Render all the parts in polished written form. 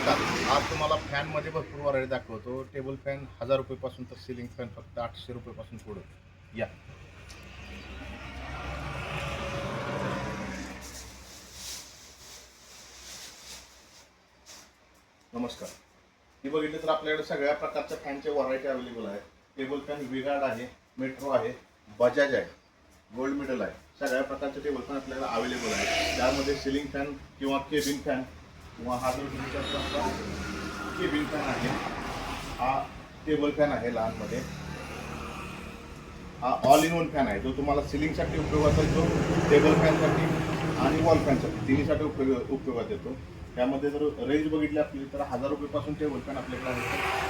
नमस्कार. आज तुम्हाला फॅनमध्ये भरपूर व्हरायटी दाखवतो. टेबल फॅन 1000 रुपयापासून तर सिलिंग फॅन फक्त 800 रुपयापासून पुढं. या नमस्कार. हे बघितलं तर आपल्याकडे सगळ्या प्रकारच्या फॅनच्या व्हरायटी अवेलेबल आहेत. टेबल फॅन विगार्ड आहे, मेट्रो आहे, बजाज आहे, गोल्ड मेडल आहे. सगळ्या प्रकारचे टेबल फॅन आपल्याला अवेलेबल आहे. त्यामध्ये सिलिंग फॅन किंवा केबिन फॅन किंवा हा जो केबिन फॅन आहे, हा टेबल फॅन आहे लहानमध्ये. हा ऑल इन वन फॅन आहे जो तुम्हाला सिलिंगसाठी उपयोगात येतो, टेबल फॅनसाठी आणि वॉल फॅनसाठी तिन्हीसाठी उपयोगात येतो. त्यामध्ये जर रेंज बघितली आपली तर 1000 रुपयापासून टेबल फॅन आपल्याकडे आहे,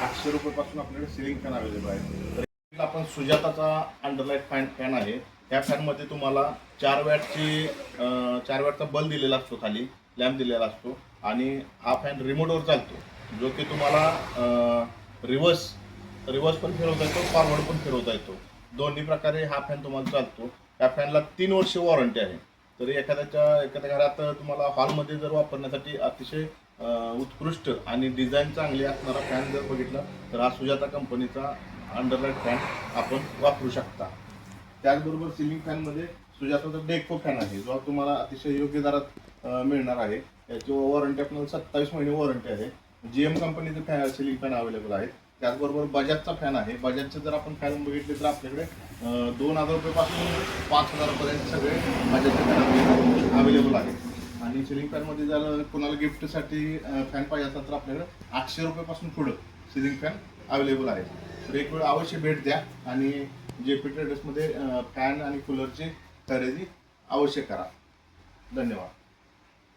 800 रुपयापासून आपल्याकडे सिलिंग फॅन अवेलेबल आहे. तर आपण सुजाताचा अंडरलाईट फॅन आहे. त्या फॅनमध्ये तुम्हाला 4 वॅटचा बल्ब दिलेला असतो, खाली लॅम्प दिलेला असतो आणि हा फॅन रिमोटवर चालतो, जो की तुम्हाला रिव्हर्स पण फिरवता येतो, फॉरवर्ड पण फिरवता येतो. दोन्ही प्रकारे हा फॅन तुम्हाला चालतो. या फॅनला 3 वर्ष वॉरंटी आहे. तरी एखाद्या घरात तुम्हाला हॉलमध्ये जर वापरण्यासाठी अतिशय उत्कृष्ट आणि डिझाईन चांगली असणारा फॅन जर बघितला तर हा सुजाता कंपनीचा अंडरलाईट फॅन आपण वापरू शकता. त्याचबरोबर सिलिंग फॅनमध्ये सुजाताचा डेको फॅन आहे, जो तुम्हाला अतिशय योग्य दरात मिळणार आहे. याची वॉरंटी आपल्याला 27 महिने वॉरंटी आहे. GM कंपनीचे सिलिंग फॅन अवेलेबल आहेत. त्याचबरोबर बजाजचा फॅन आहे. बजाजचे जर आपण फॅन बघितले तर आपल्याकडे 2000 रुपयापासून 5000 पर्यंत सगळे बजाजचे फॅन अवेलेबल आहेत. आणि सिलिंग फॅनमध्ये जर कोणाला गिफ्टसाठी फॅन पाहिजे असेल तर आपल्याकडे 800 रुपयापासून पुढं सिलिंग फॅन अवेलेबल आहे. तर एक वेळ अवश्य भेट द्या आणि JP ट्रेडर्समध्ये फॅन आणि कूलरची खरेदी अवश्य करा. धन्यवाद.